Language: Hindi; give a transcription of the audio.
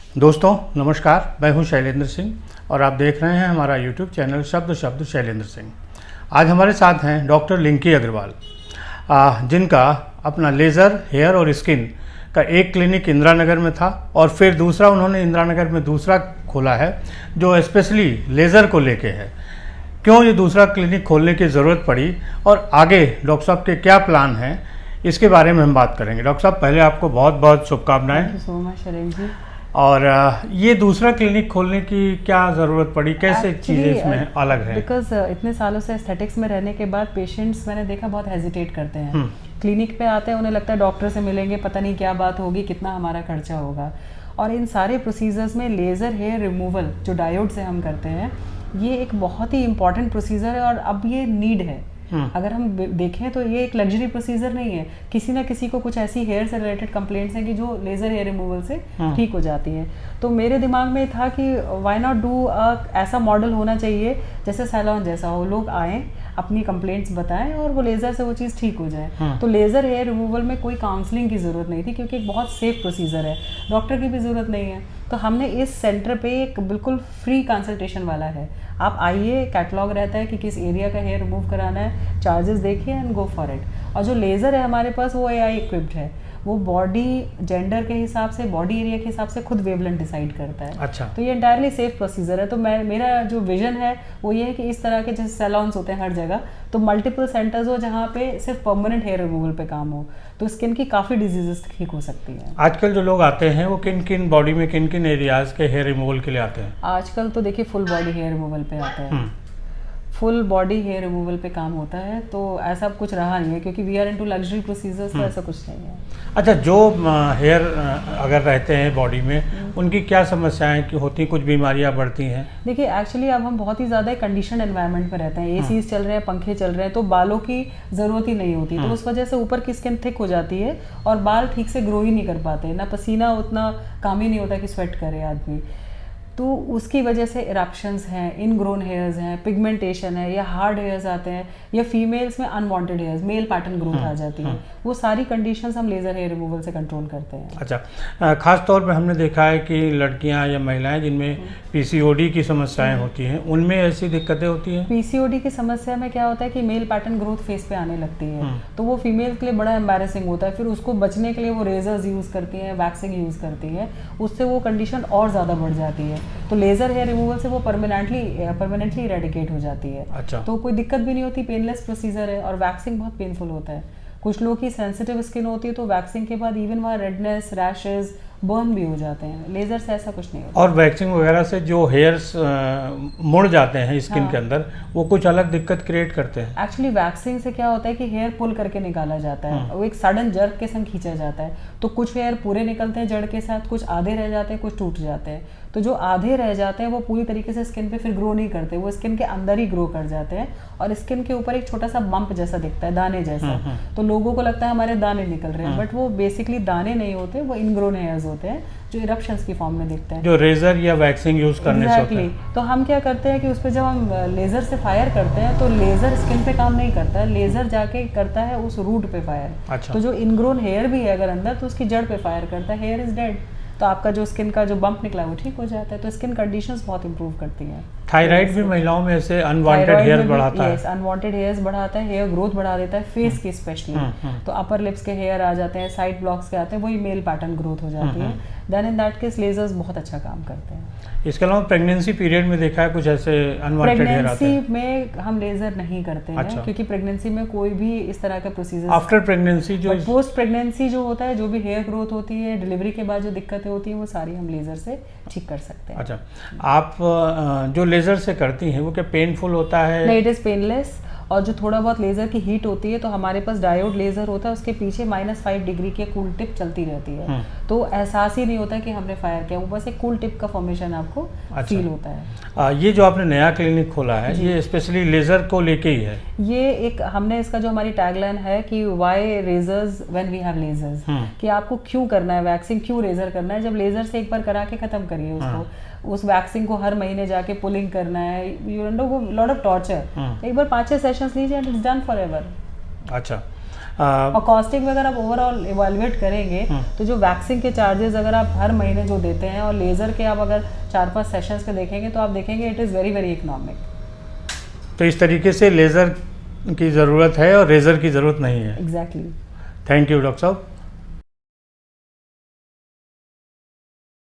दोस्तों नमस्कार, मैं हूं शैलेंद्र सिंह और आप देख रहे हैं हमारा यूट्यूब चैनल शब्द शब्द शैलेंद्र सिंह। आज हमारे साथ हैं डॉक्टर लिंकी अग्रवाल, जिनका अपना लेज़र, हेयर और स्किन का एक क्लिनिक इंदिरा नगर में था और फिर दूसरा उन्होंने इंदिरा नगर में दूसरा खोला है जो स्पेशली लेज़र को लेके है। क्यों ये दूसरा क्लिनिक खोलने की ज़रूरत पड़ी और आगे डॉक्टर साहब के क्या प्लान हैं, इसके बारे में हम बात करेंगे। डॉक्टर साहब, पहले आपको बहुत बहुत शुभकामनाएं। Thank you so much Shailendra ji. और ये दूसरा क्लिनिक खोलने की क्या ज़रूरत पड़ी, कैसे चीज़ें इसमें अलग है? बिकॉज इतने सालों से एस्थेटिक्स में रहने के बाद पेशेंट्स मैंने देखा बहुत हेजिटेट करते हैं। क्लिनिक पे आते हैं, उन्हें लगता है डॉक्टर से मिलेंगे, पता नहीं क्या बात होगी, कितना हमारा खर्चा होगा। और इन सारे प्रोसीजर्स में लेज़र हेयर रिमूवल जो डायोड से हम करते हैं, ये एक बहुत ही इंपॉर्टेंट प्रोसीजर है और अब ये नीड है। अगर हम देखें तो ये एक लग्जरी प्रोसीजर नहीं है। किसी ना किसी को कुछ ऐसी हेयर से रिलेटेड कंप्लेंट्स हैं कि जो लेज़र हेयर रिमूवल से ठीक हो जाती है। तो मेरे दिमाग में था कि व्हाई नॉट डू ऐसा मॉडल होना चाहिए जैसे सैलून जैसा हो, लोग आएँ, अपनी कंप्लेंट्स बताएं और वो लेज़र से वो चीज़ ठीक हो जाए। तो लेज़र हेयर रिमूवल में कोई काउंसलिंग की ज़रूरत नहीं थी क्योंकि एक बहुत सेफ प्रोसीजर है, डॉक्टर की भी ज़रूरत नहीं है। तो हमने इस सेंटर पे एक बिल्कुल फ्री कंसल्टेशन वाला है। आप आइए, कैटलॉग रहता है कि किस एरिया का हेयर रिमूव कराना है, चार्जेस देखिए एंड गो फॉर इट। और जो लेज़र है हमारे पास वो AI इक्विप्ड है, वो बॉडी जेंडर के हिसाब से, बॉडी एरिया के हिसाब से खुद वेवलेंथ डिसाइड करता है। अच्छा। तो ये इंटायरली सेफ प्रोसीजर है। तो मेरा जो विजन है वो ये है कि इस तरह के जैसे सैलून्स होते हैं हर जगह, तो मल्टीपल सेंटर्स हो जहाँ पे सिर्फ परमानेंट हेयर रिमूवल पे काम हो, तो स्किन की काफ़ी डिजीजेस ठीक हो सकती है। आजकल जो लोग आते हैं वो किन किन बॉडी में किन किन एरियाज के हेयर रिमूवल के लिए आते हैं? आजकल तो देखिए फुल बॉडी हेयर रिमूवल पे आते हैं, फुल बॉडी हेयर रिमूवल पे काम होता है। तो ऐसा कुछ रहा नहीं है क्योंकि we are into luxury procedures, तो ऐसा कुछ नहीं है। अच्छा, जो हेयर अगर रहते हैं बॉडी में, उनकी क्या समस्याएं कि होती, कुछ बीमारियां बढ़ती हैं? देखिए एक्चुअली अब हम बहुत ही ज़्यादा कंडीशन एनवायरनमेंट में रहते हैं, ACs चल रहे हैं, पंखे चल रहे हैं, तो बालों की ज़रूरत ही नहीं होती। तो उस वजह से ऊपर की स्किन थिक हो जाती है और बाल ठीक से ग्रो ही नहीं कर पाते, ना पसीना उतना काम ही नहीं होता कि स्वेट करे आदमी। तो उसकी वजह से इरप्शंस हैं, इनग्रोन हेयर्स हैं, पिगमेंटेशन है, या हार्ड हेयर्स आते हैं, या फीमेल्स में unwanted hairs, male pattern growth आ जाती है। वो सारी कंडीशंस हम लेज़र हेयर रिमूवल से कंट्रोल करते हैं। अच्छा, खास तौर पे हमने देखा है कि लड़कियां या महिलाएं जिनमें PCOD की समस्याएं होती हैं, उनमें ऐसी दिक्कतें होती हैं? PCOD की समस्या में क्या होता है कि मेल पैटर्न ग्रोथ फेस पे आने लगती है, तो वो फीमेल के लिए बड़ा एम्बैरेसिंग होता है। फिर उसको बचने के लिए वो रेजर्स यूज़ करती हैं, वैक्सिंग यूज़ करती है, उससे वो कंडीशन और ज़्यादा बढ़ जाती है। तो लेज़र हेयर रिमूवल से वो परमानेंटली इरेडिकेट हो जाती है। अच्छा। तो कोई दिक्कत भी नहीं होती, पेनलेस प्रोसीजर है। और वैक्सिंग बहुत पेनफुल होता है, कुछ लोगों की सेंसिटिव स्किन होती है, तो वैक्सिंग के बाद इवन वहाँ रेडनेस, रैशेज, बर्न भी हो जाते हैं। लेज़र से ऐसा कुछ नहीं होता। और वैक्सिंग वगैरह से जो हेयर्स मुड़ जाते हैं स्किन के अंदर, वो कुछ अलग दिक्कत क्रिएट करते हैं? एक्चुअली वैक्सिंग से क्या होता है कि हेयर पुल करके निकाला जाता है, वो एक सडन जर्क के संग खींचा जाता है। तो कुछ हेयर पूरे निकलते हैं जड़ के साथ, कुछ आधे रह जाते हैं, कुछ टूट जाते हैं। तो जो आधे रह जाते हैं वो पूरी तरीके से स्किन पे फिर ग्रो नहीं करते, वो स्किन के अंदर ही ग्रो कर जाते हैं और स्किन के ऊपर एक छोटा सा बम्प जैसा दिखता है, दाने जैसा। तो लोगों को लगता है हमारे दाने निकल रहे हैं, बट वो बेसिकली दाने नहीं होते, वो इनग्रोन हेयर्स होते हैं जो इरप्शंस की फॉर्म में दिखते हैं, जो रेजर या वैक्सिंग यूज करने से होता है। तो हम क्या करते हैं कि उस पर जब हम लेज़र से फायर करते हैं तो लेज़र स्किन पे काम नहीं करता है, लेज़र जाके करता है उस रूट पे फायर। अच्छा। तो जो इनग्रोन हेयर भी है अगर अंदर, तो उसकी जड़ पे फायर करता है, हेयर इज डेड, तो आपका जो स्किन का जो बम्प निकला है वो ठीक हो जाता है। तो स्किन कंडीशंस बहुत इंप्रूव करती हैं। थायराइड भी महिलाओं में ऐसे अनवांटेड हेयर बढ़ाता है? अनवांटेड हेयर्स बढ़ाता है, हेयर ग्रोथ बढ़ा देता है, फेस के स्पेशली। तो अपर लिप्स के हेयर आ जाते हैं, साइड ब्लॉक्स के आते हैं, वही मेल पैटर्न ग्रोथ हो जाती है। Then in that case lasers बहुत अच्छा काम करते हैं। इसके अलावा प्रेगनेंसी पीरियड में देखा है कुछ ऐसे अनवांटेड हेयर आते हैं? प्रेगनेंसी में हम लेजर नहीं करते हैं। अच्छा। क्योंकि प्रेगनेंसी में कोई भी इस तरह का प्रोसीजर, आफ्टर प्रेगनेंसी जो पोस्ट प्रेगनेंसी जो होता है, जो भी हेयर ग्रोथ होती है, डिलीवरी के बाद जो दिक्कतें होती हैं, वो सारी हम लेजर से ठीक कर सकते हैं। अच्छा, आप जो लेजर से करती हैं वो क्या पेनफुल होता है? नहीं, इट इज पेनलेस। और जो थोड़ा बहुत लेज़र की हीट होती है, तो हमारे पास डायोड लेज़र होता है, उसके पीछे -5 डिग्री के कूल टिप चलती रहती है। तो एहसास ही नहीं होता कि हमने फायर किया, वो बस एक कूल टिप का फॉर्मेशन आपको फील होता है। ये जो आपने नया क्लिनिक खोला है, ये स्पेशली लेज़र को लेके ही है? ये एक हमने इसका जो हमारी टैगलाइन है कि why razors when we have lasers, कि आपको क्यों करना है वैक्सिंग, क्यों रेजर करना है, जब लेज़र से एक बार करा के ख़त्म करिए उसको। उस वैक्सिंग को हर महीने जाके पुलिंग करना है, you know lot of torture. एक बार 5-6 सेशंस लीजिए and it's done for ever. अच्छा, और कॉस्टिंग में अगर आप ओवरऑल इवेलुएट करेंगे तो जो वैक्सिंग के चार्जेस अगर आप हर महीने जो देते हैं और लेज़र के आप अगर 4-5 सेशंस के देखेंगे तो आप देखेंगे it is very very economic. तो इस तरीके से लेज़र की ज़रूरत है और रेज़र की ज़रूरत नहीं है। एग्जैक्टली। थैंक यू डॉक्टर साहब।